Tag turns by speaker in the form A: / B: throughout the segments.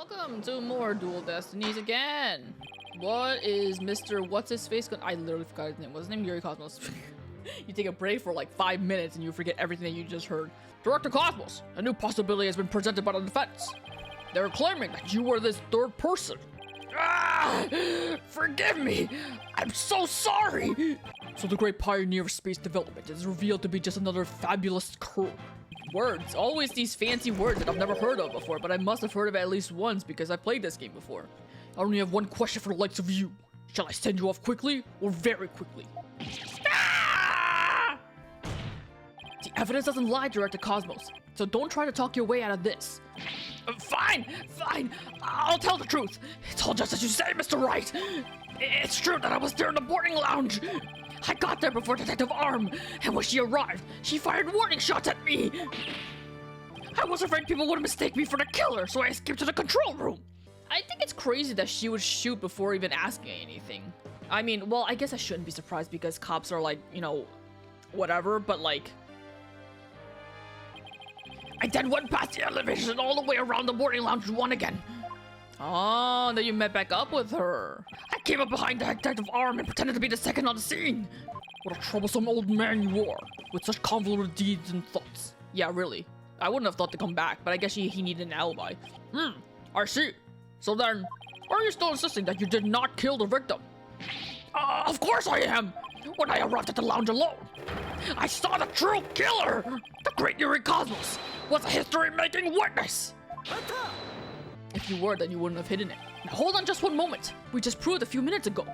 A: Welcome to more Dual Destinies again. What is Mr. What's-His-Face going I literally forgot his name. What's his name? Yuri Cosmos. You take a break for like 5 minutes and you forget everything that you just heard. Director Cosmos, a new possibility has been presented by the defense. They're claiming that you were this third person. Ah! Forgive me! I'm so sorry! So the great pioneer of space development is revealed to be just another fabulous crew. Words. Always these fancy words that I've never heard of before, but I must have heard of it at least once because I've played this game before. I only have one question for the likes of you. Shall I send you off quickly or very quickly? Ah! The evidence doesn't lie, Director Cosmos, so don't try to talk your way out of this. Fine! I'll tell the truth. It's all just as you say, Mr. Wright. It's true that I was there in the boarding lounge. I got there before Detective Arm, and when she arrived, she fired warning shots at me. I was afraid people would mistake me for the killer, so I escaped to the control room. I think it's crazy that she would shoot before even asking anything. I mean, well, I guess I shouldn't be surprised because cops are like, you know, whatever, but like... I then went past the elevators and all the way around the boarding lounge and won again. Oh, then you met back up with her. I came up behind the Detective Arm and pretended to be the second on the scene. What a troublesome old man you are, with such convoluted deeds and thoughts. Yeah, really. I wouldn't have thought to come back, but I guess he needed an alibi. I see. So then, are you still insisting that you did not kill the victim? Of course I am! When I arrived at the lounge alone, I saw the true killer! The great Yuri Cosmos was a history-making witness! If you were, then you wouldn't have hidden it. Now hold on just one moment. We just proved a few minutes ago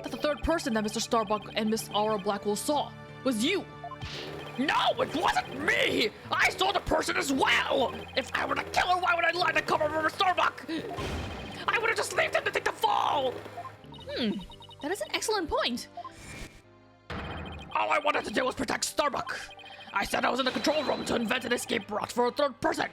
A: that the third person that Mr. Starbuck and Miss Aura Blackwell saw was you. No, it wasn't me! I saw the person as well! If I were the killer, why would I lie to cover for Starbuck? I would have just left him to take the fall!
B: That is an excellent point.
A: All I wanted to do was protect Starbuck. I said I was in the control room to invent an escape route for a third person.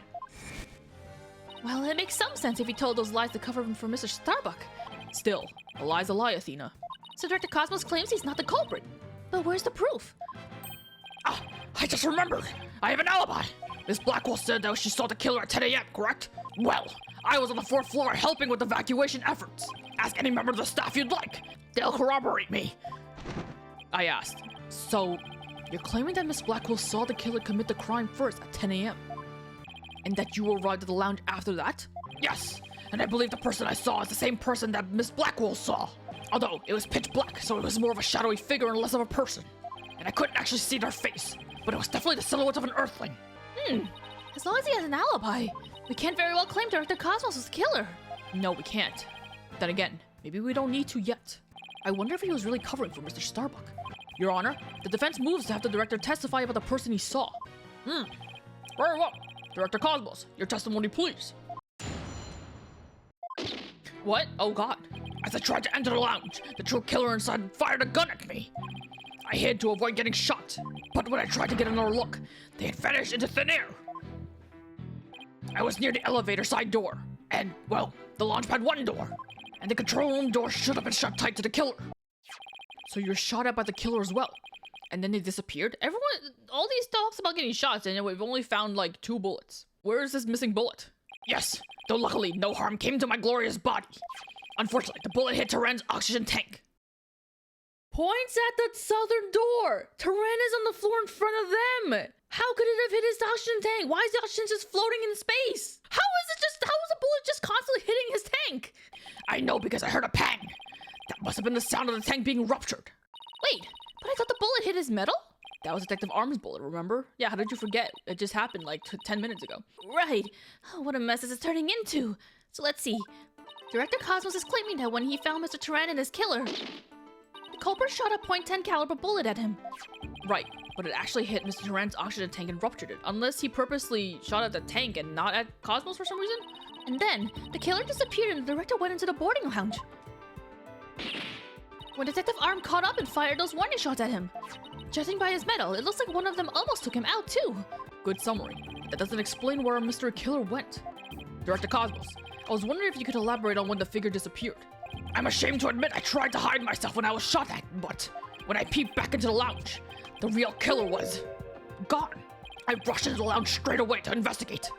B: Well, it makes some sense if you told those lies to cover him for Mr. Starbuck.
A: Still, a lie's a lie, Athena.
B: So Director Cosmos claims he's not the culprit. But where's the proof?
A: I just remembered. I have an alibi. Miss Blackwell said that she saw the killer at 10 a.m., correct? Well, I was on the 4th floor helping with evacuation efforts. Ask any member of the staff you'd like. They'll corroborate me. I asked. So, you're claiming that Miss Blackwell saw the killer commit the crime first at 10 a.m.? And that you arrived at the lounge after that? Yes, and I believe the person I saw is the same person that Miss Blackwell saw. Although, it was pitch black, so it was more of a shadowy figure and less of a person. And I couldn't actually see their face, but it was definitely the silhouette of an earthling.
B: As long as he has an alibi, we can't very well claim Director Cosmos was the killer.
A: No, we can't. Then again, maybe we don't need to yet. I wonder if he was really covering for Mr. Starbuck. Your Honor, the defense moves to have the director testify about the person he saw. Very well. Director Cosmos, your testimony, please. What? Oh God. As I tried to enter the lounge, the true killer inside fired a gun at me. I hid to avoid getting shot, but when I tried to get another look, they had vanished into thin air. I was near the elevator side door, and, well, the launch had one door, and the control room door should have been shut tight to the killer. So you're shot at by the killer as well, and then they disappeared? All these talks about getting shots, and we've only found like 2 bullets. Where is this missing bullet? Yes, though luckily no harm came to my glorious body. Unfortunately, the bullet hit Terran's oxygen tank. Points at the southern door! Terran is on the floor in front of them! How could it have hit his oxygen tank? Why is the oxygen just floating in space? How is the bullet just constantly hitting his tank? I know because I heard a pang. That must have been the sound of the tank being ruptured.
B: Wait, but I thought the bullet hit his metal?
A: That was Detective Arm's bullet, remember? Yeah, how did you forget? It just happened like 10 minutes ago.
B: Right. Oh, what a mess this is turning into. So let's see. Director Cosmos is claiming that when he found Mr. Terran and his killer, the culprit shot a .10 caliber bullet at him.
A: Right, but it actually hit Mr. Terran's oxygen tank and ruptured it. Unless he purposely shot at the tank and not at Cosmos for some reason?
B: And then, the killer disappeared and the director went into the boarding lounge. When Detective Arm caught up and fired those warning shots at him. Judging by his medal, it looks like one of them almost took him out too.
A: Good summary. That doesn't explain where our Mr. Killer went. Director Cosmos, I was wondering if you could elaborate on when the figure disappeared. I'm ashamed to admit I tried to hide myself when I was shot at, but when I peeped back into the lounge, the real killer was gone. I rushed into the lounge straight away to investigate.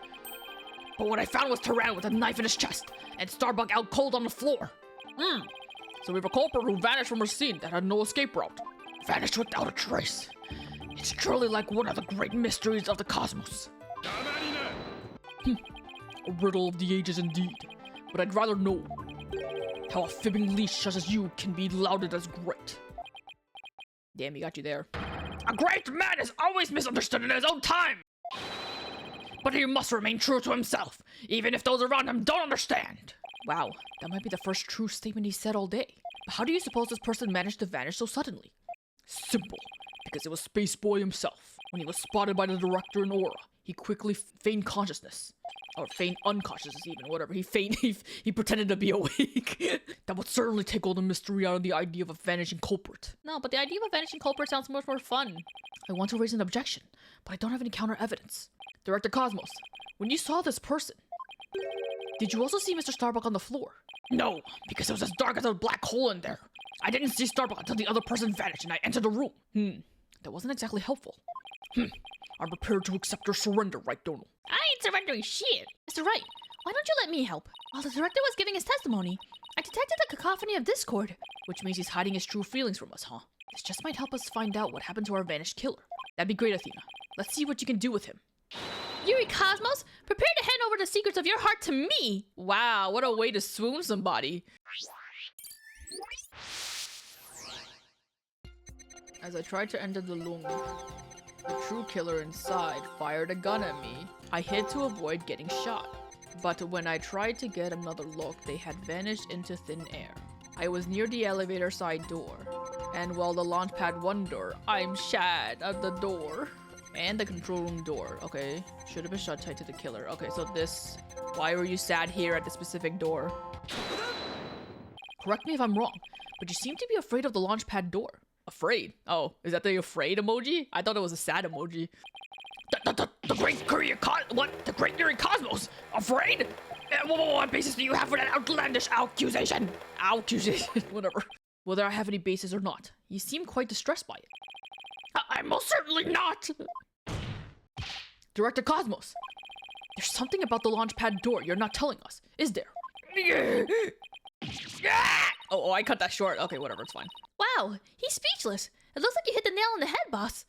A: But what I found was Tyrann with a knife in his chest, and Starbuck out cold on the floor. So we have a culprit who vanished from her scene that had no escape route. Vanished without a trace. It's truly like one of the great mysteries of the cosmos. A riddle of the ages indeed. But I'd rather know how a fibbing leech such as you can be lauded as great. Damn, he got you there. A great man is always misunderstood in his own time. But he must remain true to himself, even if those around him don't understand. Wow, that might be the first true statement he said all day. But how do you suppose this person managed to vanish so suddenly? Simple, because it was Space Boy himself. When he was spotted by the director in Aura, he quickly feigned consciousness. Or feigned unconsciousness even, whatever. He pretended to be awake. That would certainly take all the mystery out of the idea of a vanishing culprit.
B: No, but the idea of a vanishing culprit sounds much more fun.
A: I want to raise an objection, but I don't have any counter evidence. Director Cosmos, when you saw this person, did you also see Mr. Starbuck on the floor? No, because it was as dark as a black hole in there. I didn't see Starbuck until the other person vanished and I entered the room. That wasn't exactly helpful. I'm prepared to accept your surrender, Wright Donald.
B: I ain't surrendering shit. Mr. Wright, why don't you let me help? While the director was giving his testimony, I detected a cacophony of discord.
A: Which means he's hiding his true feelings from us, huh? This just might help us find out what happened to our vanished killer. That'd be great, Athena. Let's see what you can do with him.
B: Yuri Cosmos, prepare to hand over the secrets of your heart to me.
A: Wow, what a way to swoon somebody. As I tried to enter the loom, the true killer inside fired a gun at me. I hid to avoid getting shot. But when I tried to get another look, they had vanished into thin air. I was near the elevator side door. And while the launchpad 1 door, I'm shad at the door. And the control room door. Okay, should have been shut tight to the killer. Okay, so this... Why were you sad here at the specific door? Correct me if I'm wrong, but you seem to be afraid of the launchpad door. Afraid? Oh, is that the afraid emoji? I thought it was a sad emoji. The great the great Yuri Cosmos? Afraid? What basis do you have for that outlandish accusation? Accusation? Whatever. Whether I have any basis or not, you seem quite distressed by it. I'm most certainly not! Director Cosmos, there's something about the launchpad door you're not telling us, is there? Oh, I cut that short. Okay, whatever, it's fine.
B: Wow, he's speechless. It looks like you hit the nail on the head, boss.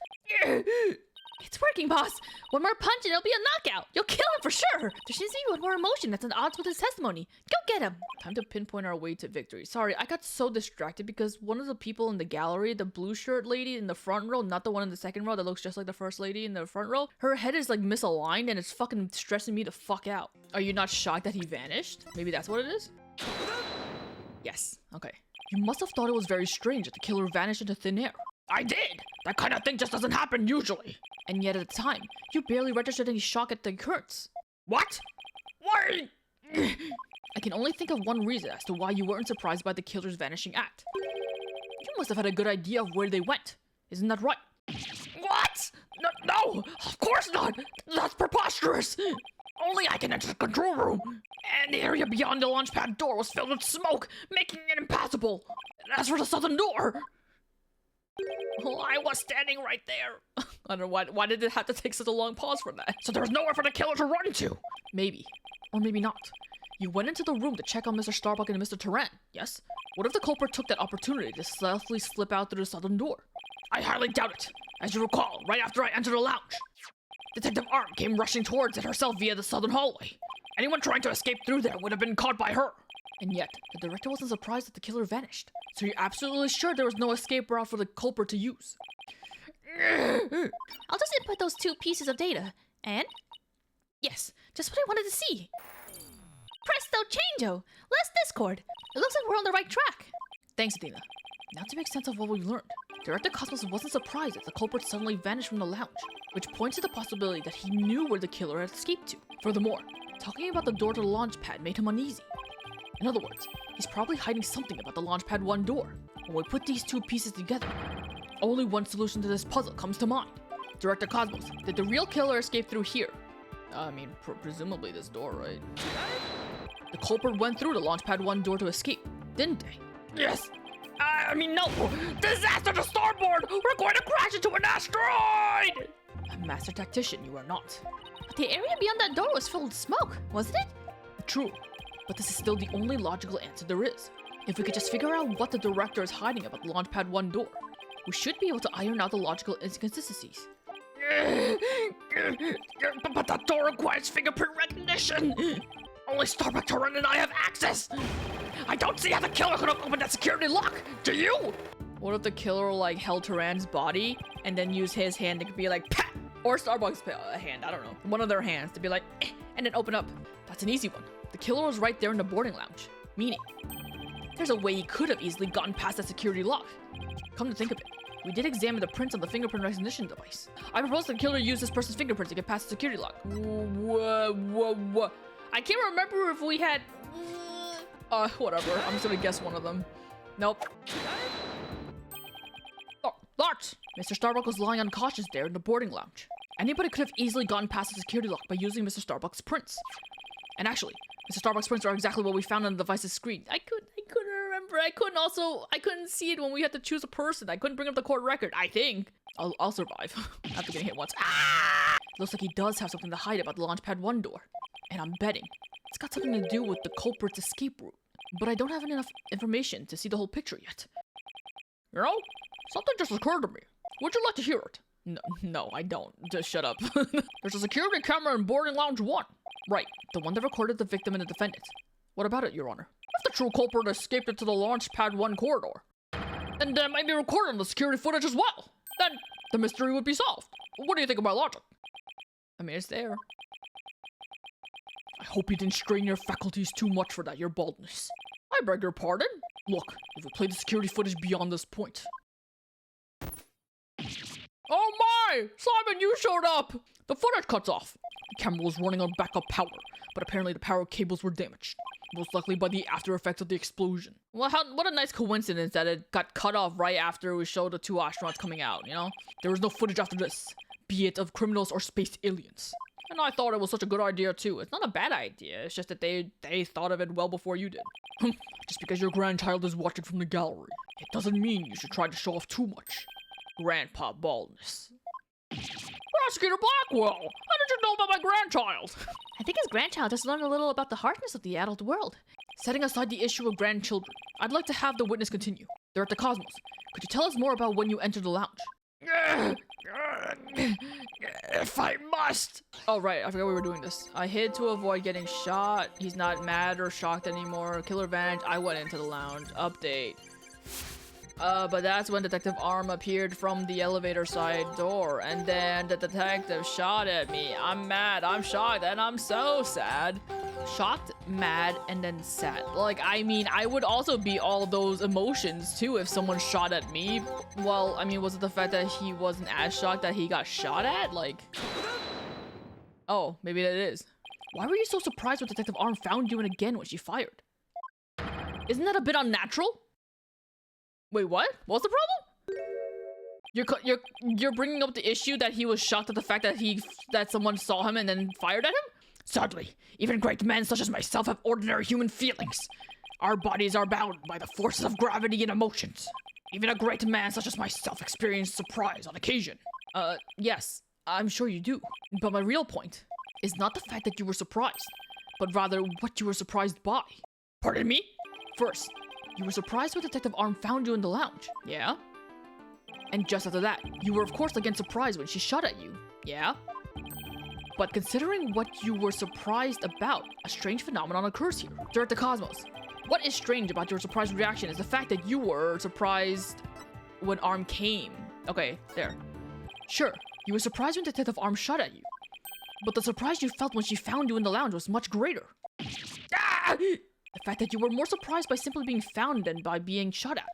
B: It's working, boss. One more punch and it'll be a knockout. You'll kill him for sure. There seems to be one more emotion that's at odds with his testimony. Go get him.
A: Time to pinpoint our way to victory. Sorry, I got so distracted because one of the people in the gallery, the blue shirt lady in the front row, not the one in the second row that looks just like the first lady in the front row, her head is like misaligned and it's fucking stressing me the fuck out. Are you not shocked that he vanished? Maybe that's what it is? Yes, okay. You must have thought it was very strange that the killer vanished into thin air. I did! That kind of thing just doesn't happen usually. And yet at the time, you barely registered any shock at the occurrence. What? Why? I can only think of one reason as to why you weren't surprised by the killer's vanishing act. You must have had a good idea of where they went. Isn't that right? What? No, of course not! That's preposterous! Only I can enter the control room! And the area beyond the launchpad door was filled with smoke, making it impassable. As for the southern door... Well, I was standing right there. I don't know why did it have to take such a long pause for that? So there was nowhere for the killer to run to. Maybe. Or maybe not. You went into the room to check on Mr. Starbuck and Mr. Tyrann, yes? What if the culprit took that opportunity to stealthily slip out through the southern door? I highly doubt it. As you recall, right after I entered the lounge, Detective Arm came rushing towards it herself via the southern hallway. Anyone trying to escape through there would have been caught by her. And yet, the director wasn't surprised that the killer vanished. So you're absolutely sure there was no escape route for the culprit to use?
B: I'll just input those 2 pieces of data. And? Yes, just what I wanted to see. Presto chango! Less discord. It looks like we're on the right track.
A: Thanks, Athena. Now to make sense of what we learned. Director Cosmos wasn't surprised that the culprit suddenly vanished from the lounge, which points to the possibility that he knew where the killer had escaped to. Furthermore, talking about the door to the launch pad made him uneasy. In other words, he's probably hiding something about the launchpad 1 door. When we put these 2 pieces together, only one solution to this puzzle comes to mind. Director Cosmos, did the real killer escape through here? I mean, presumably this door, right? The culprit went through the launchpad 1 door to escape, didn't they? Yes! I mean, no! Disaster to starboard! We're going to crash into an asteroid! A master tactician, you are not.
B: But the area beyond that door was filled with smoke, wasn't it?
A: True, but this is still the only logical answer there is. If we could just figure out what the director is hiding about the Launchpad 1 door, we should be able to iron out the logical inconsistencies. But that door requires fingerprint recognition! Only Starbuck Torrent and I have access! I don't see how the killer could have opened that security lock! Do you? What if the killer like held Turan's body and then used his hand to be like pat? Or Starbuck's hand, I don't know. One of their hands to be like and then open up. That's an easy one. The killer was right there in the boarding lounge. Meaning, there's a way he could have easily gotten past that security lock. Come to think of it, we did examine the prints on the fingerprint recognition device. I propose the killer used this person's fingerprints to get past the security lock. Whoa. I can't remember if we had... whatever. I'm just gonna guess one of them. Nope. Oh, Lars! Mr. Starbuck was lying unconscious there in the boarding lounge. Anybody could have easily gotten past the security lock by using Mr. Starbuck's prints. And actually, Mr. Starbuck's prints are exactly what we found on the device's screen. I couldn't remember. I couldn't see it when we had to choose a person. I couldn't bring up the court record, I think. I'll survive. After getting hit once. Ah! Looks like he does have something to hide about the Launchpad 1 door. And I'm betting it's got something to do with the culprit's escape route. But I don't have enough information to see the whole picture yet. You know, something just occurred to me. Would you like to hear it? No, I don't. Just shut up. There's a security camera in boarding lounge 1. Right, the one that recorded the victim and the defendant. What about it, Your Honor? If the true culprit escaped into the Launchpad 1 corridor, then that might be recorded on the security footage as well. Then the mystery would be solved. What do you think of my logic? I mean, it's there. I hope you didn't strain your faculties too much for that, your baldness. I beg your pardon? Look, if we play the security footage beyond this point. Oh my! Simon, you showed up! The footage cuts off. The camera was running on backup power, but apparently the power cables were damaged. Most likely by the after effects of the explosion. Well, what a nice coincidence that it got cut off right after we showed the 2 astronauts coming out, you know? There was no footage after this, be it of criminals or space aliens. And I thought it was such a good idea too. It's not a bad idea, it's just that they thought of it well before you did. Just because your grandchild is watching from the gallery, it doesn't mean you should try to show off too much. Grandpa baldness. Prosecutor Blackwell, how did you know about my grandchild?
B: I think his grandchild just learned a little about the harshness of the adult world.
A: Setting aside the issue of grandchildren, I'd like to have the witness continue. They're at the Cosmos. Could you tell us more about when you entered the lounge? If I must. Oh right, I forgot we were doing this. I hid to avoid getting shot. He's not mad or shocked anymore. Killer advantage. I went into the lounge. Update. But that's when Detective Arm appeared from the elevator side door, and then the detective shot at me. I'm mad, I'm shocked, and I'm so sad. Shocked, mad, and then sad. Like, I mean, I would also be all those emotions too if someone shot at me. Well, I mean, was it the fact that he wasn't as shocked that he got shot at? Like, oh, maybe that is. Why were you so surprised when Detective Arm found you in again when she fired? Isn't that a bit unnatural? Wait, what? What's the problem? You're bringing up the issue that he was shocked at the fact that someone saw him and then fired at him? Sadly, even great men such as myself have ordinary human feelings. Our bodies are bound by the forces of gravity and emotions. Even a great man such as myself experienced surprise on occasion. Yes, I'm sure you do. But my real point is not the fact that you were surprised, but rather what you were surprised by. Pardon me? First, you were surprised when Detective Arm found you in the lounge, yeah? And just after that, you were of course again surprised when she shot at you, yeah? But considering what you were surprised about, a strange phenomenon occurs here. You're at the Cosmos. What is strange about your surprise reaction is the fact that you were surprised when Arm came. Okay, there. Sure, you were surprised when Detective Arm shot at you. But the surprise you felt when she found you in the lounge was much greater. Ah! The fact that you were more surprised by simply being found than by being shot at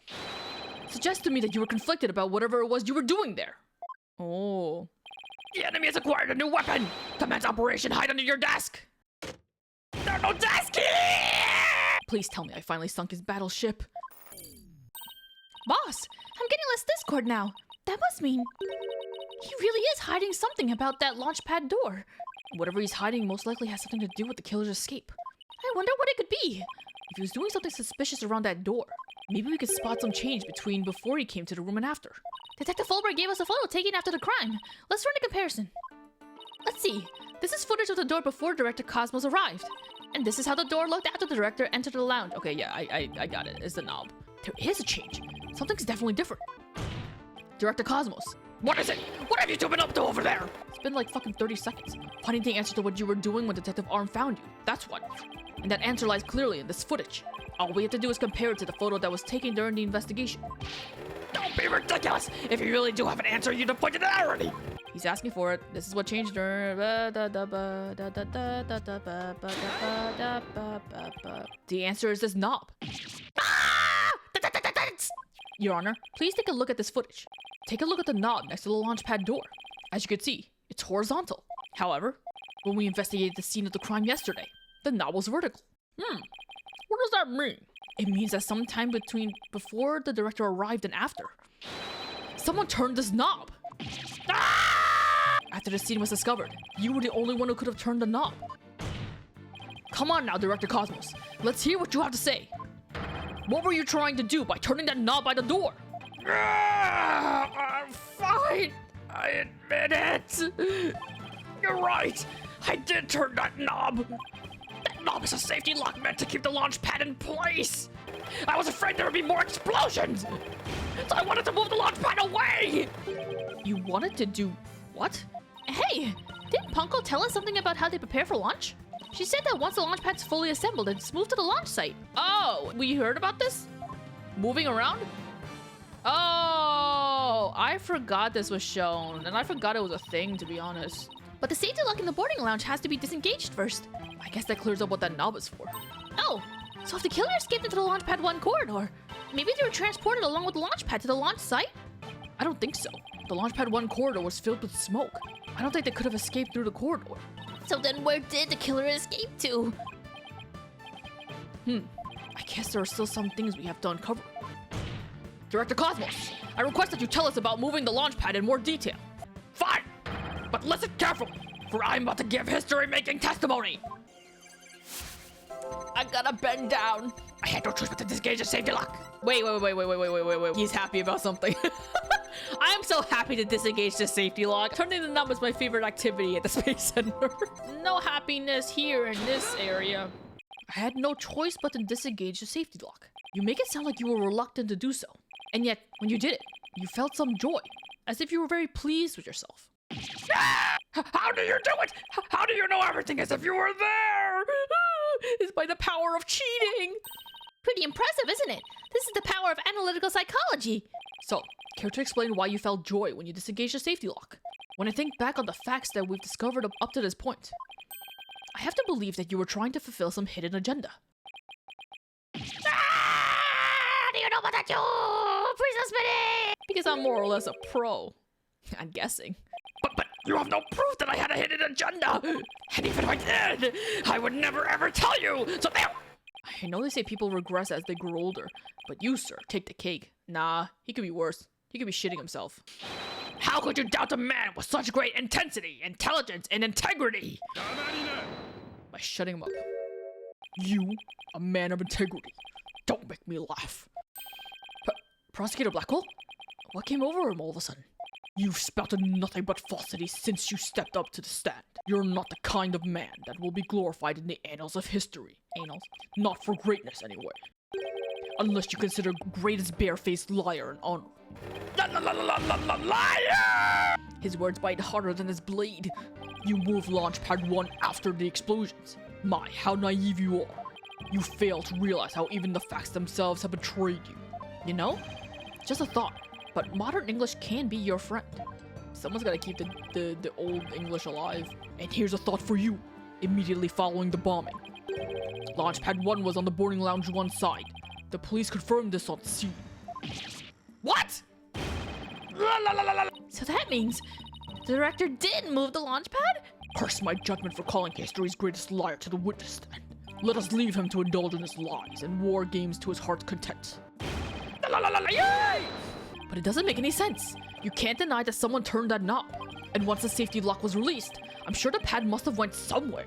A: suggests to me that you were conflicted about whatever it was you were doing there. Oh. The enemy has acquired a new weapon! Commence operation hide under your desk! There's no desk here! Please tell me I finally sunk his battleship.
B: Boss, I'm getting less discord now. That must mean he really is hiding something about that launchpad door.
A: Whatever he's hiding most likely has something to do with the killer's escape.
B: I wonder what it could be.
A: If he was doing something suspicious around that door, maybe we could spot some change between before he came to the room and after.
B: Detective Fulbright gave us a photo taken after the crime. Let's run a comparison. Let's see. This is footage of the door before Director Cosmos arrived. And this is how the door looked after the director entered the lounge. Okay, yeah, I got it. It's the knob. There is a change. Something's definitely different. Director Cosmos.
A: What is it? What have you two been up to over there?
B: It's been like fucking 30 seconds. Finding the answer to what you were doing when Detective Arm found you. That's what. And that answer lies clearly in this footage. All we have to do is compare it to the photo that was taken during the investigation.
A: Don't be ridiculous! If you really do have an answer, you'd have pointed it out already!
B: He's asking for it. This is what changed during... The answer is this knob. Your Honor, please take a look at this footage. Take a look at the knob next to the launchpad door. As you can see, it's horizontal. However, when we investigated the scene of the crime yesterday, the knob was vertical.
A: What does that mean?
B: It means that sometime before the director arrived and after, someone turned this knob. After the scene was discovered, you were the only one who could have turned the knob. Come on now, Director Cosmos. Let's hear what you have to say. What were you trying to do by turning that knob by the door?
A: Fine. I admit it. You're right. I did turn that knob. That knob is a safety lock meant to keep the launch pad in place. I was afraid there would be more explosions. So I wanted to move the launch pad away.
B: You wanted to do what? Hey, didn't Punko tell us something about how they prepare for launch? She said that once the launch pad's fully assembled, it's moved to the launch site. Oh, we heard about this? Moving around? Oh, I forgot this was shown, and I forgot it was a thing, to be honest. But the safety lock in the boarding lounge has to be disengaged first. I guess that clears up what that knob is for. Oh, so if the killer escaped into the Launchpad 1 corridor, maybe they were transported along with the launch pad to the launch site? I don't think so. The Launchpad 1 corridor was filled with smoke. I don't think they could have escaped through the corridor. So then where did the killer escape to? I guess there are still some things we have to uncover. Director Cosmos, I request that you tell us about moving the launch pad in more detail.
A: Fine, but listen carefully, for I'm about to give history-making testimony.
B: I gotta bend down.
A: I had no choice but to disengage the safety lock.
B: Wait. He's happy about something. I'm so happy to disengage the safety lock. Turning the knob is my favorite activity at the Space Center. No happiness here in this area. I had no choice but to disengage the safety lock. You make it sound like you were reluctant to do so. And yet, when you did it, you felt some joy, as if you were very pleased with yourself.
A: How do you do it? How do you know everything as if you were there?
B: It's by the power of cheating. Pretty impressive, isn't it? This is the power of analytical psychology. So, care to explain why you felt joy when you disengaged the safety lock? When I think back on the facts that we've discovered up to this point, I have to believe that you were trying to fulfill some hidden agenda.
A: How do you know about that, you? Please explain it!
B: Because I'm more or less a pro. I'm guessing.
A: But you have no proof that I had a hidden agenda! And even if I did, I would never ever tell you! So there!
B: I know they say people regress as they grow older, but you, sir, take the cake. Nah, he could be worse. He could be shitting himself.
A: How could you doubt a man with such great intensity, intelligence, and integrity?
B: By shutting him up. You, a man of integrity. Don't make me laugh. Prosecutor Blackwell? What came over him all of a sudden? You've spouted nothing but falsity since you stepped up to the stand. You're not the kind of man that will be glorified in the annals of history. Annals? Not for greatness, anyway. Unless you consider greatest barefaced liar an honor.
A: Liar!
B: His words bite harder than his blade. You moved Launchpad 1 after the explosions. My, how naive you are. You fail to realize how even the facts themselves have betrayed you. You know? Just a thought. But modern English can be your friend. Someone's gotta keep the old English alive. And here's a thought for you. Immediately following the bombing, Launchpad 1 was on the boarding lounge 1 side. The police confirmed this on the scene.
A: What?
B: So that means the director did move the launch pad?
C: Curse my judgment for calling history's greatest liar to the witness stand. Let us leave him to indulge in his lies and war games to his heart's content.
B: But it doesn't make any sense. You can't deny that someone turned that knob. And once the safety lock was released, I'm sure the pad must have went somewhere.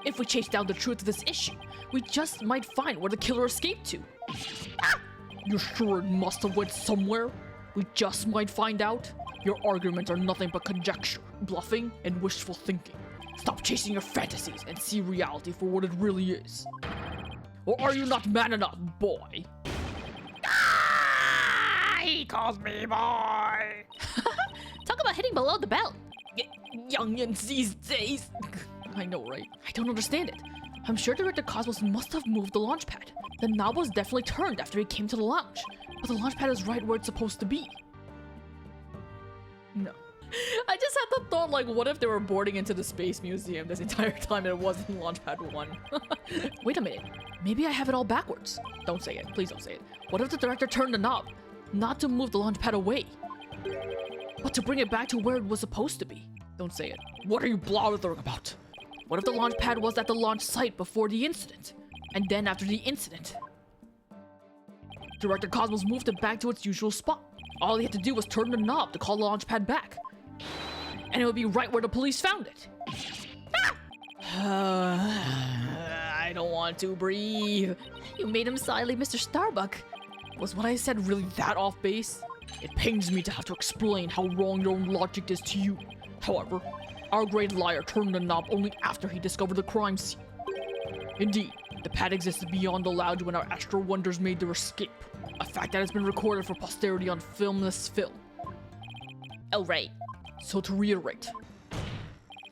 B: If we chase down the truth of this issue, we just might find where the killer escaped to.
C: You're sure it must have went somewhere? We just might find out? Your arguments are nothing but conjecture, bluffing, and wishful thinking. Stop chasing your fantasies and see reality for what it really is. Or are you not man enough, boy?
A: He calls me boy.
B: Talk about hitting below the belt.
C: Youngins these days. I know, right?
B: I don't understand it. I'm sure Director Cosmos must have moved the launch pad. The knob was definitely turned after he came to the lounge, but the launch pad is right where it's supposed to be.
C: No. I just had the thought, like, what if they were boarding into the Space Museum this entire time and it wasn't Launchpad 1?
B: Wait a minute. Maybe I have it all backwards.
C: Don't say it. Please don't say it.
B: What if the director turned the knob? Not to move the launch pad away, but to bring it back to where it was supposed to be.
C: Don't say it. What are you blathering about?
B: What if the launch pad was at the launch site before the incident? And then after the incident, Director Cosmos moved it back to its usual spot. All he had to do was turn the knob to call the launch pad back. And it would be right where the police found it.
C: I don't want to breathe.
B: You made him silently, Mr. Starbuck.
C: Was what I said really that off base? It pains me to have to explain how wrong your own logic is to you. However, our great liar turned the knob only after he discovered the crime scene. Indeed, the pad existed beyond the lounge when our astral wonders made their escape. A fact that has been recorded for posterity on filmless film.
B: Oh, right.
C: So to reiterate,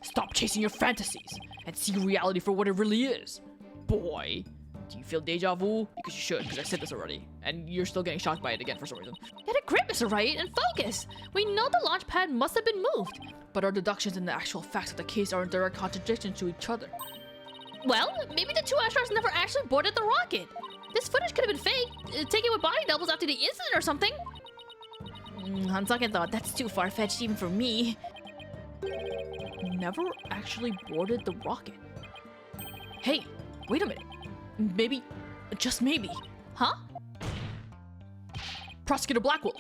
C: stop chasing your fantasies and see reality for what it really is. Boy, do you feel deja vu? Because you should, because I said this already. And you're still getting shocked by it again for some reason.
B: Get a grip, Mr. Wright, and focus. We know the launch pad must have been moved.
C: But our deductions and the actual facts of the case are in direct contradiction to each other.
B: Well, maybe the two astronauts never actually boarded the rocket. This footage could have been fake, taken with body doubles after the incident or something. On second thought, that's too far-fetched even for me.
C: Never actually boarded the rocket. Hey, wait a minute. Maybe, just maybe.
B: Huh?
C: Prosecutor Blackwell,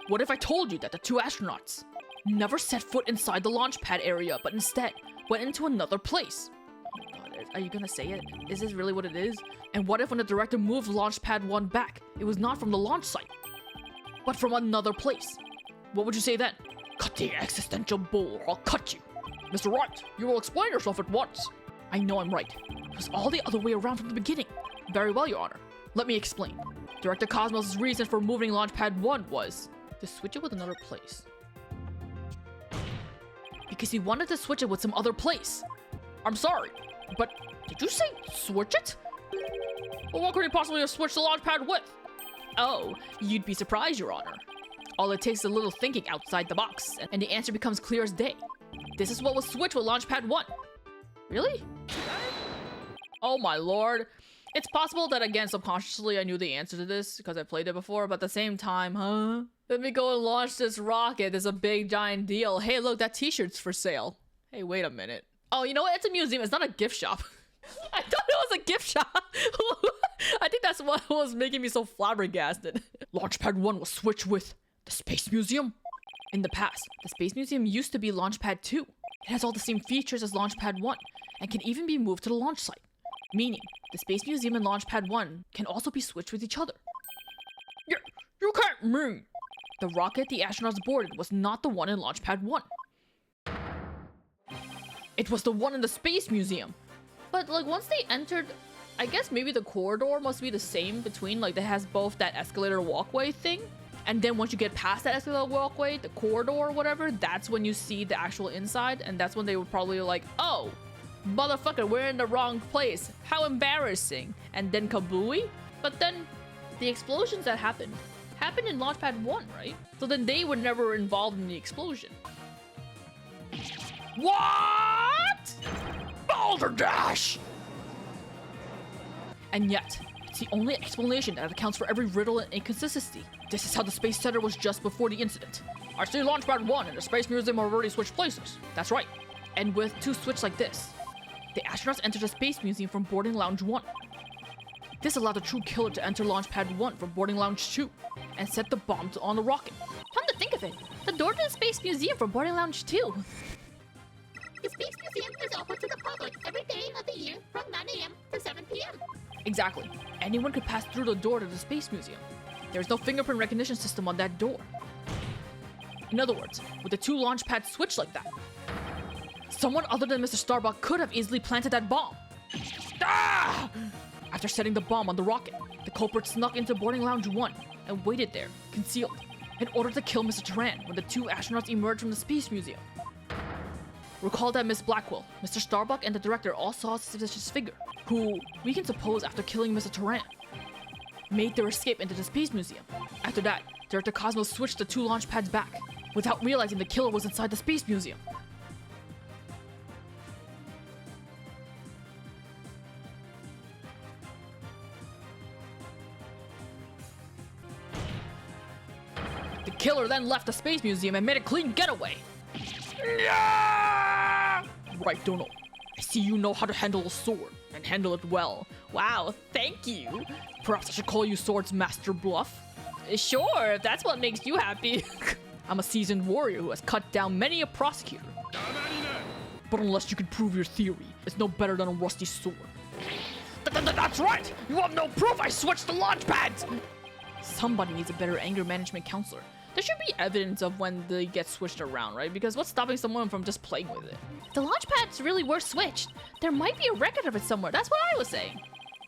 C: what if I told you that the two astronauts never set foot inside the launch pad area, but instead went into another place?
B: Oh my God, are you gonna say it? Is this really what it is?
C: And what if when the director moved launch pad 1 back, it was not from the launch site, but from another place? What would you say then? Cut the existential bull or I'll cut you. Mr. Wright, you will explain yourself at once. I know I'm right. It was all the other way around from the beginning. Very well, Your Honor. Let me explain. Director Cosmos' reason for moving Launchpad 1 was to switch it with another place. Because he wanted to switch it with some other place. I'm sorry, but did you say switch it? Well, what could he possibly have switched the Launchpad with?
B: Oh, you'd be surprised, Your Honor. All it takes is a little thinking outside the box, and the answer becomes clear as day. This is what was switched with Launchpad 1.
C: Really? Oh my lord. It's possible that, again, subconsciously I knew the answer to this because I played it before, but at the same time, huh? Let me go and launch this rocket. There's a big giant deal. Hey, look, that t-shirt's for sale. Hey, wait a minute. Oh, you know what? It's a museum. It's not a gift shop. I thought it was a gift shop. I think that's what was making me so flabbergasted. Launchpad 1 was switched with the Space Museum.
B: In the past, the Space Museum used to be Launchpad 2. It has all the same features as Launchpad 1 and can even be moved to the launch site. Meaning, the Space Museum and Launchpad 1 can also be switched with each other.
C: You can't mean.
B: The rocket the astronauts boarded was not the one in Launchpad 1.
C: It was the one in the Space Museum.
B: But like once they entered, I guess maybe the corridor must be the same between like it has both that escalator walkway thing. And then once you get past that escalator walkway, the corridor or whatever, that's when you see the actual inside. And that's when they were probably like, oh, motherfucker, we're in the wrong place. How embarrassing. And then kabooey. But then the explosions that happened in Launchpad 1, right? So then they were never involved in the explosion.
C: What? Balderdash!
B: And yet, it's the only explanation that accounts for every riddle and inconsistency.
C: This is how the Space Center was just before the incident. I see Launchpad 1 and the Space Museum already switched places. That's right.
B: And with two switches like this, the astronauts entered the Space Museum from boarding lounge 1. This allowed the true killer to enter Launchpad 1 from boarding lounge 2 and set the bomb on the rocket.
D: Come to think of it, the door to the Space Museum from boarding lounge 2. The Space Museum is open to the public every day of the year from 9 a.m. to 7 p.m.
B: Exactly. Anyone could pass through the door to the Space Museum. There's no fingerprint recognition system on that door.
C: In other words, with the two launch pads switched like that, someone other than Mr. Starbuck could have easily planted that bomb. Ah! After setting the bomb on the rocket, the culprit snuck into boarding lounge 1 and waited there, concealed, in order to kill Mr. Turan when the two astronauts emerged from the Space Museum. Recall that Miss Blackwell, Mr. Starbuck, and the director all saw a suspicious figure, who, we can suppose after killing Mr. Turan, made their escape into the Space Museum. After that, Director Cosmos switched the two launch pads back, without realizing the killer was inside the Space Museum. The killer then left the Space Museum and made a clean getaway. Right, Donald. I see you know how to handle a sword, and handle it well. Wow, thank you. Perhaps I should call you Swords Master Bluff? Sure, if that's what makes you happy. I'm a seasoned warrior who has cut down many a prosecutor. But unless you can prove your theory, it's no better than a rusty sword. That's right! You have no proof I switched the launch pads! Somebody needs a better anger management counselor. There should be evidence of when they get switched around, right? Because what's stopping someone from just playing with it?
B: The launch pads really were switched. There might be a record of it somewhere. That's what I was saying.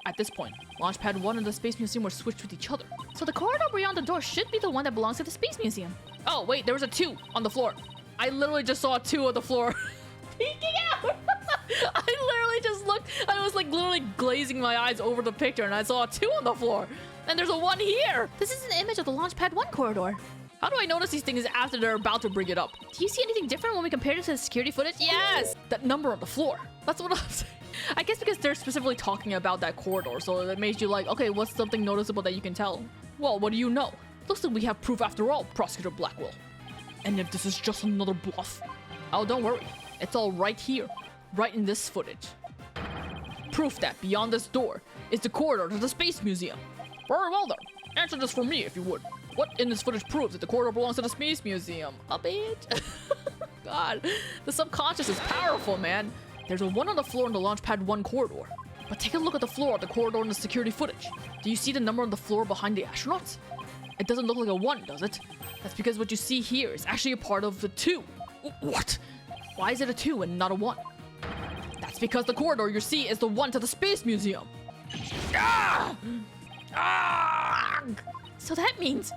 C: At this point, Launchpad 1 and the Space Museum were switched with each other.
B: So the corridor beyond the door should be the one that belongs to the Space Museum.
C: Oh, wait, there was a 2 on the floor. I literally just saw a 2 on the floor. Peeking out! I literally just looked, I was like literally glazing my eyes over the picture and I saw a 2 on the floor. And there's a 1 here.
B: This is an image of the Launchpad 1 corridor.
C: How do I notice these things after they're about to bring it up?
B: Do you see anything different when we compare it to the security footage?
C: Yes! That number on the floor. That's what I'm saying. I guess because they're specifically talking about that corridor, so it makes you like, okay, what's something noticeable that you can tell? Well, what do you know? Looks like we have proof after all, Prosecutor Blackwell. And if this is just another bluff? Oh, don't worry. It's all right here. Right in this footage. Proof that beyond this door is the corridor to the Space Museum. Very well then. Answer this for me if you would. What in this footage proves that the corridor belongs to the Space Museum? A bitch. God, the subconscious is powerful, man. There's a 1 on the floor in the Launchpad 1 corridor. But take a look at the floor of the corridor in the security footage. Do you see the number on the floor behind the astronauts? It doesn't look like a 1, does it? That's because what you see here is actually a part of the 2. What? Why is it a 2 and not a 1? That's because the corridor you see is the 1 to the Space Museum. Ah! Ah!
B: So that means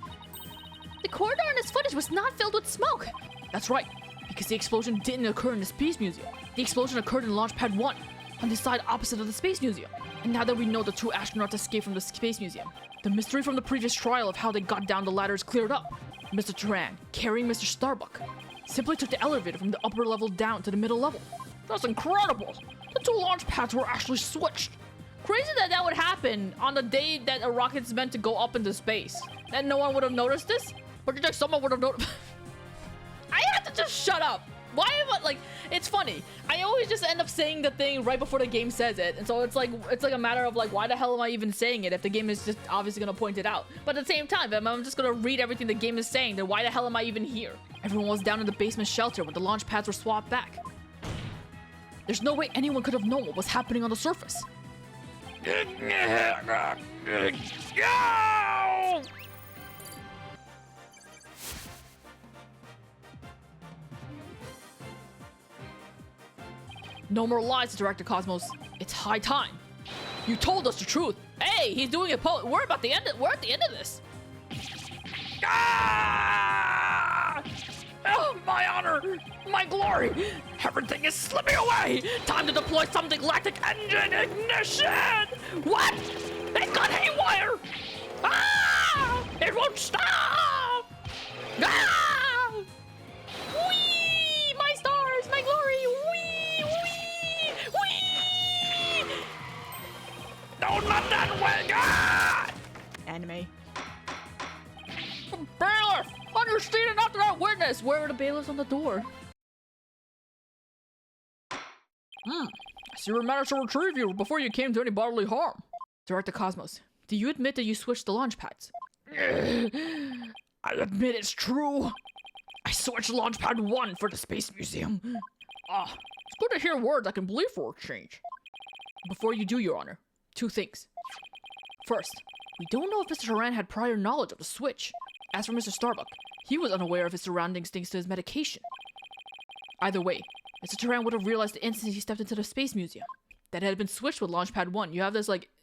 B: the corridor in this footage was not filled with smoke.
C: That's right, because the explosion didn't occur in the Space Museum. The explosion occurred in Launchpad 1, on the side opposite of the Space Museum. And now that we know the 2 astronauts escaped from the Space Museum, the mystery from the previous trial of how they got down the ladder is cleared up. Mr. Turan, carrying Mr. Starbuck, simply took the elevator from the upper level down to the middle level. That's incredible! The 2 launch pads were actually switched. Crazy that that would happen on the day that a rocket's meant to go up into space. And no one would have noticed this? But you think someone would have noticed? I have to just shut up. Why am I, like, it's funny. I always just end up saying the thing right before the game says it. And so it's like a matter of like, why the hell am I even saying it if the game is just obviously gonna point it out? But at the same time, if I'm just gonna read everything the game is saying, then why the hell am I even here? Everyone was down in the basement shelter when the launch pads were swapped back. There's no way anyone could have known what was happening on the surface. No more lies, Director Cosmos. It's high time. You told us the truth. Hey, he's doing it. We're at the end of this. Ah! Oh, my honor, my glory. Everything is slipping away. Time to deploy some galactic engine ignition. What? It got haywire. Ah! It won't stop. Ah! Whee! My stars, my glory. Whee! Whee! Whee! No, not that way. Ah! Anime. Bailiff! Understand and not that witness! Where are the bailiffs on the door? I see we managed to retrieve you before you came to any bodily harm. Director Cosmos, do you admit that you switched the launch pads? I admit it's true. I switched launch pad 1 for the Space Museum. It's good to hear words I can believe for a change. Before you do, Your Honor, 2 things. First, we don't know if Mr. Turan had prior knowledge of the switch. As for Mr. Starbuck, He was unaware of his surroundings thanks to his medication. Either way, Mr. Turan would have realized the instant he stepped into the Space Museum that it had been switched with Launchpad 1. You have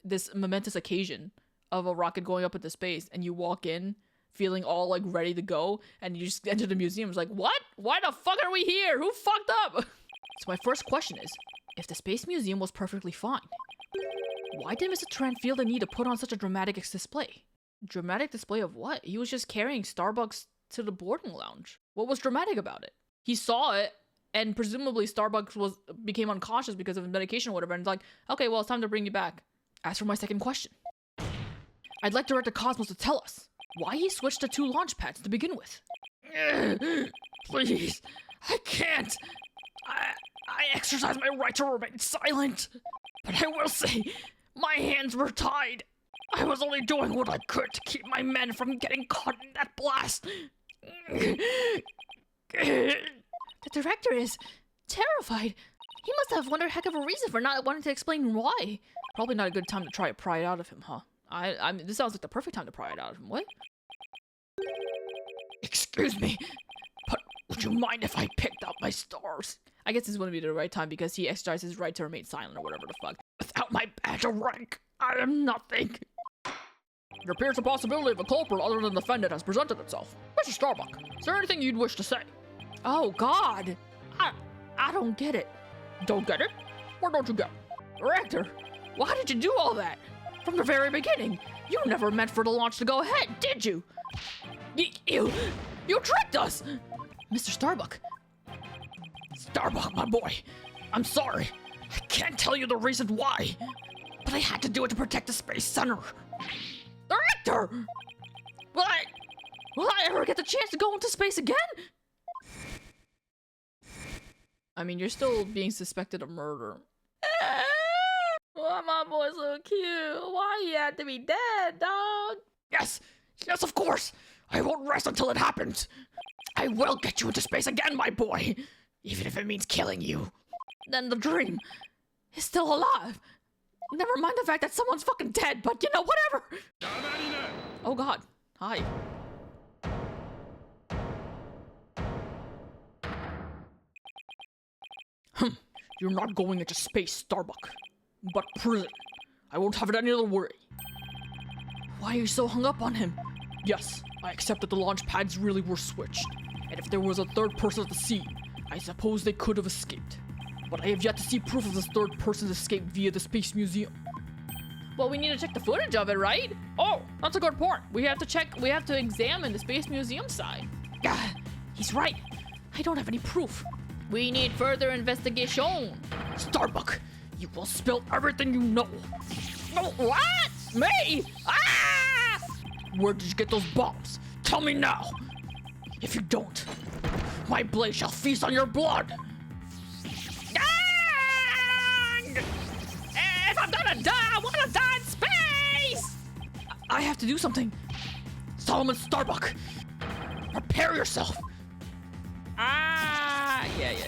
C: this momentous occasion of a rocket going up into space, and you walk in feeling all ready to go, and you just enter the museum. It's like, what? Why the fuck are we here? Who fucked up? So my first question is, if the Space Museum was perfectly fine, why did Mr. Turan feel the need to put on such a dramatic display? Dramatic display of what? He was just carrying Starbucks to the boarding lounge. What was dramatic about it? He saw it, and presumably Starbucks became unconscious because of his medication or whatever, and it's like, okay, well, it's time to bring you back. As for my second question, I'd like Director Cosmos to tell us why he switched to 2 launch pads to begin with.
A: Please, I can't. I exercise my right to remain silent. But I will say, my hands were tied. I was only doing what I could to keep my men from getting caught in that blast.
B: The director is terrified. He must have one heck of a reason for not wanting to explain why.
C: Probably not a good time to try to pry it out of him, huh? I mean, this sounds like the perfect time to pry it out of him. What?
A: Excuse me, but would you mind if I picked up my stars?
C: I guess this wouldn't be the right time because he exercised his right to remain silent or whatever the fuck.
A: Without my badge of rank, I am nothing.
C: There appears a possibility of a culprit other than the defendant has presented itself. Mr. Starbuck, is there anything you'd wish to say?
B: Oh, God. I don't get it.
C: Don't get it? What don't you get?
B: Director, why did you do all that? From the very beginning, you never meant for the launch to go ahead, did you? You tricked us!
C: Mr. Starbuck.
A: Starbuck, my boy. I'm sorry. I can't tell you the reason why. But I had to do it to protect the Space Center.
B: Director! Will I ever get the chance to go into space again?
C: I mean, you're still being suspected of murder.
B: Why my boy so cute? Why he had to be dead, dog?
A: Yes, of course. I won't rest until it happens. I will get you into space again, my boy. Even if it means killing you.
B: Then the dream is still alive. Never mind the fact that someone's fucking dead, but you know, whatever.
C: Oh God, hi. You're not going into space, Starbuck. But prison. I won't have it any other way.
B: Why are you so hung up on him?
C: Yes, I accept that the launch pads really were switched. And if there was a third person at the scene, I suppose they could have escaped. But I have yet to see proof of this third person's escape via the Space Museum.
B: Well, we need to check the footage of it, right?
C: Oh, that's a good point. We have to examine the Space Museum side.
B: He's right. I don't have any proof. We need further investigation.
A: Starbuck, you will spill everything you know.
B: What? Me? Ah!
A: Where did you get those bombs? Tell me now. If you don't, my blade shall feast on your blood.
B: If I'm gonna die, I wanna die in space!
A: I have to do something. Solomon Starbuck, prepare yourself.
C: Yeah.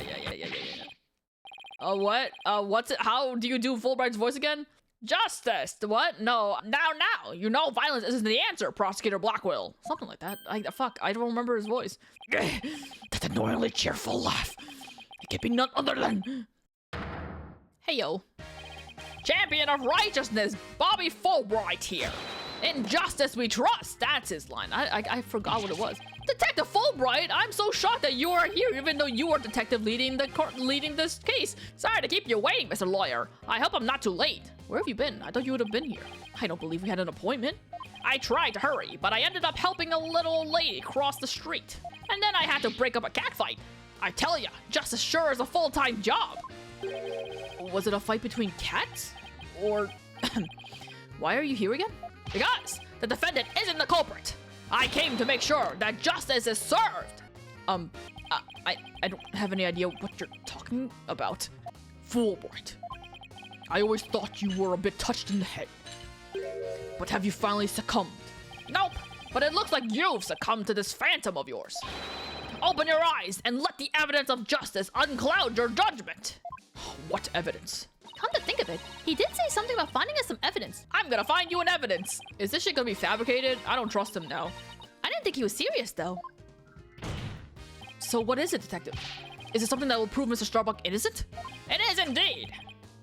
C: What? What's it? How do you do Fulbright's voice again? Justice. What? No. Now. You know violence isn't the answer, Prosecutor Blackwell. Something like that. Fuck. I don't remember his voice.
A: That annoyingly cheerful laugh. It can be none other than.
C: Hey yo. Champion of righteousness, Bobby Fulbright here. In justice we trust. That's his line. I forgot what it was. Detective Fulbright, I'm so shocked that you are here, even though you are detective leading this case. Sorry to keep you waiting, Mr. Lawyer. I hope I'm not too late. Where have you been? I thought you would have been here. I don't believe we had an appointment. I tried to hurry, but I ended up helping a little old lady cross the street. And then I had to break up a catfight. I tell ya, justice sure is a full-time job. Was it a fight between cats? Or... Why are you here again? Because the defendant isn't the culprit. I came to make sure that justice is served. I don't have any idea what you're talking about. Fulbright. I always thought you were a bit touched in the head. But have you finally succumbed? Nope, but it looks like you've succumbed to this phantom of yours. Open your eyes and let the evidence of justice uncloud your judgment. What evidence?
B: Come to think of it, he did say something about finding us some evidence.
C: I'm gonna find you an evidence. Is this shit gonna be fabricated? I don't trust him now.
B: I didn't think he was serious, though.
C: So what is it, Detective? Is it something that will prove Mr. Starbuck innocent? It is indeed!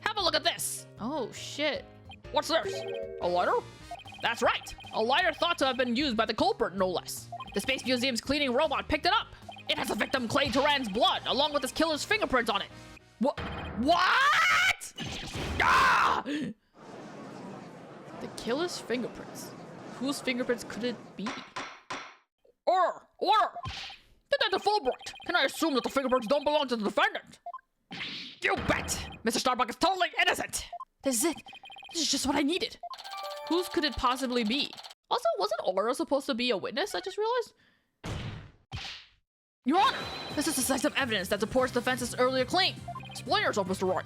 C: Have a look at this! Oh, shit. What's this? A lighter? That's right! A lighter thought to have been used by the culprit, no less. The Space Museum's cleaning robot picked it up. It has the victim Clay Turan's blood, along with his killer's fingerprints on it. What? Ah! The killer's fingerprints? Whose fingerprints could it be? Order! Detective Fulbright, can I assume that the fingerprints don't belong to the defendant? You bet! Mr. Starbuck is totally innocent! This is it. This is just what I needed. Whose could it possibly be? Also, wasn't Aura supposed to be a witness? I just realized. Your Honor, this is decisive evidence that supports the defense's earlier claim. Explain yourself, Mr. Wright.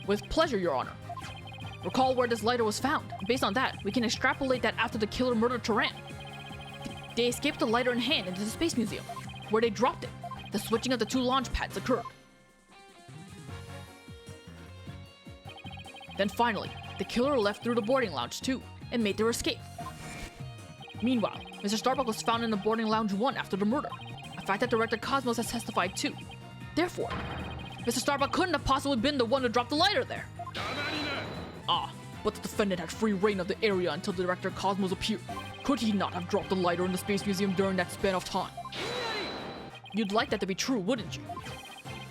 C: With pleasure, Your Honor. Recall where this lighter was found. Based on that, we can extrapolate that after the killer murdered Turan. They escaped the lighter in hand into the Space Museum, where they dropped it. The switching of the two launch pads occurred. Then finally, the killer left through the boarding lounge too, and made their escape. Meanwhile, Mr. Starbuck was found in the boarding lounge 1 after the murder, a fact that Director Cosmos has testified to. Therefore, Mr. Starbuck couldn't have possibly been the one who dropped the lighter there. But the defendant had free reign of the area until Director Cosmos appeared. Could he not have dropped the lighter in the Space Museum during that span of time? You'd like that to be true, wouldn't you?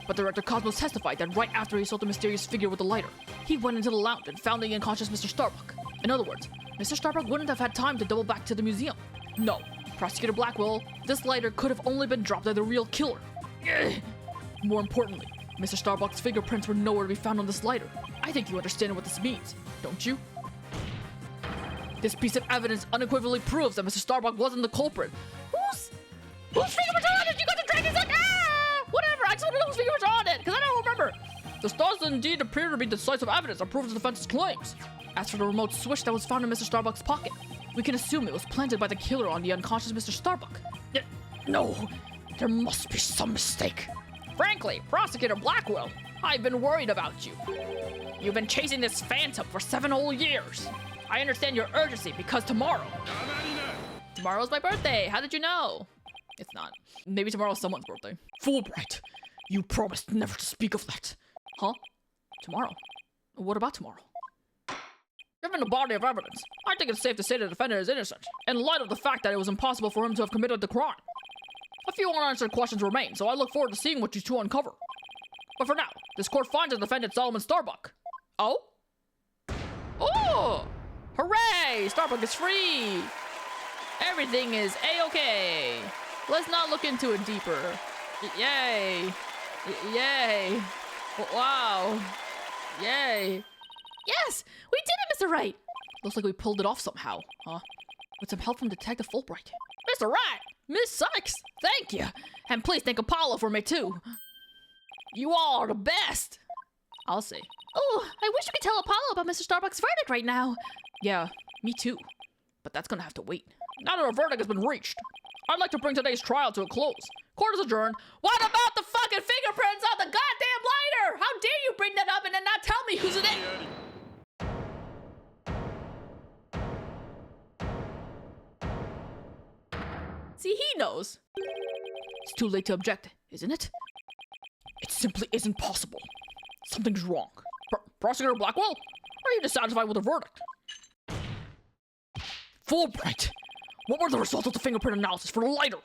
C: But Director Cosmos testified that right after he saw the mysterious figure with the lighter, he went into the lounge and found the unconscious Mr. Starbuck. In other words, Mr. Starbuck wouldn't have had time to double back to the museum. No, Prosecutor Blackwell, this lighter could have only been dropped by the real killer. More importantly, Mr. Starbuck's fingerprints were nowhere to be found on this lighter. I think you understand what this means, don't you? This piece of evidence unequivocally proves that Mr. Starbuck wasn't the culprit. Whose fingerprints are on it? You got the dragon's like, whatever, I just want to know whose fingerprints are on it, because I don't remember. This does indeed appear to be decisive evidence that proves the defense's claims. As for the remote switch that was found in Mr. Starbuck's pocket, we can assume it was planted by the killer on the unconscious Mr. Starbuck. No, there must be some mistake. Frankly, Prosecutor Blackwell, I've been worried about you. You've been chasing this phantom for 7 whole years. I understand your urgency because tomorrow's my birthday. How did you know? It's not. Maybe tomorrow's someone's birthday. Fulbright, you promised never to speak of that. Huh? Tomorrow? What about tomorrow? Given the body of evidence, I think it's safe to say the defendant is innocent, in light of the fact that it was impossible for him to have committed the crime. A few unanswered questions remain, so I look forward to seeing what you two uncover. But for now, this court finds the defendant Solomon Starbuck. Oh? Oh! Hooray! Starbuck is free! Everything is a-okay. Let's not look into it deeper. Yay! Yay! Wow! Yay!
B: Yes, we did it, Mr. Wright.
C: Looks like we pulled it off somehow, huh? With some help from Detective Fulbright.
A: Mr. Wright! Miss Sykes! Thank you! And please thank Apollo for me too. You all are the best!
C: I'll say.
B: Oh, I wish you could tell Apollo about Mr. Starbuck's verdict right now.
C: Yeah, me too. But that's gonna have to wait.
A: Now that a verdict has been reached, I'd like to bring today's trial to a close. Court is adjourned. What about the fucking fingerprints on the goddamn lighter? How dare you bring that up and then not tell me who's in it?
C: See, he knows. It's too late to object, isn't it?
A: It simply isn't possible. Something's wrong. Prosecutor Blackwell, are you dissatisfied with the verdict? Fulbright, what were the results of the fingerprint analysis for the lighter?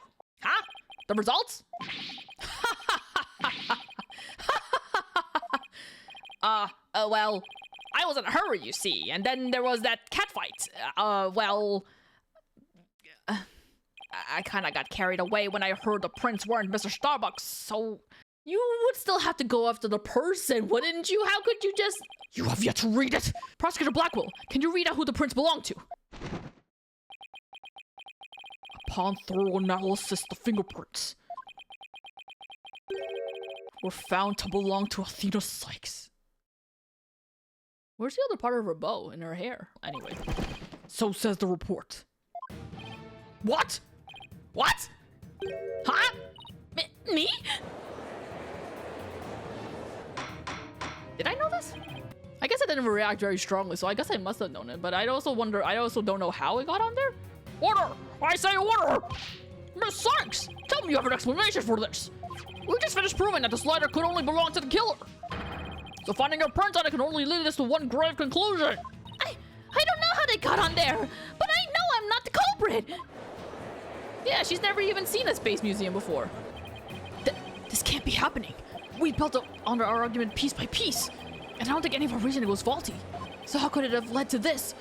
A: Huh? The results? Well, I was in a hurry, you see, and then there was that cat fight. I kinda got carried away when I heard the prints weren't Mr. Starbuck's, so...
C: You would still have to go after the person, wouldn't you? How could you just...
A: You have yet to read it!
C: Prosecutor Blackwell, can you read out who the prints belong to?
A: Upon thorough analysis, the fingerprints were found to belong to Athena Cykes.
C: Where's the other part of her bow in her hair? Anyway.
A: So says the report. What? What? Huh?
B: Me?
C: Did I know this? I guess I didn't react very strongly, so I guess I must have known it, but I also don't know how it got on there.
A: Order! I say order! Miss Sykes, tell me you have an explanation for this. We just finished proving that the slider could only belong to the killer. So finding your prints on it can only lead us to one grave conclusion.
B: I don't know how they got on there, but I know I'm not the culprit.
C: Yeah, she's never even seen a space museum before.
A: This can't be happening. We built up on our argument piece by piece, and I don't think any of our reasoning was faulty. So how could it have led to this?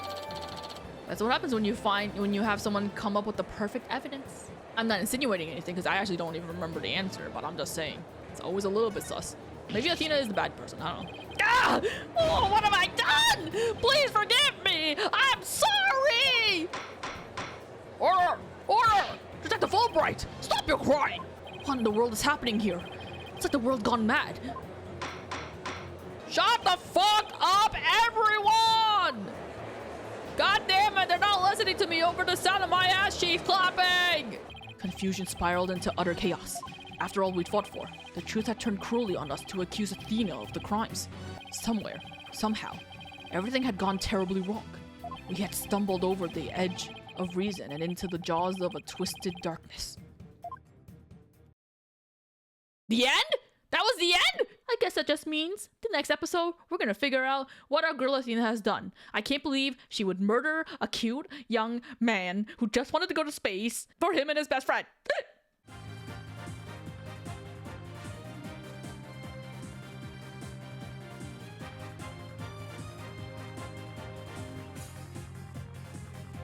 C: That's what happens when you have someone come up with the perfect evidence. I'm not insinuating anything because I actually don't even remember the answer, but I'm just saying. It's always a little bit sus. Maybe Athena is the bad person, I don't know.
A: Ah! Oh, what have I done? Please forgive me! I'm sorry! Order! Order! Detective Wright! Stop your crying!
C: What in the world is happening here? It's like the world gone mad.
A: Shut the fuck up, everyone! God damn it, they're not listening to me over the sound of my ass cheek clapping!
C: Confusion spiraled into utter chaos. After all we'd fought for, the truth had turned cruelly on us to accuse Athena of the crimes. Somewhere, somehow, everything had gone terribly wrong. We had stumbled over the edge of reason and into the jaws of a twisted darkness.
A: The end? That was the end?
C: I guess that just means the next episode, we're gonna figure out what our girl Athena has done. I can't believe she would murder a cute young man who just wanted to go to space for him and his best friend.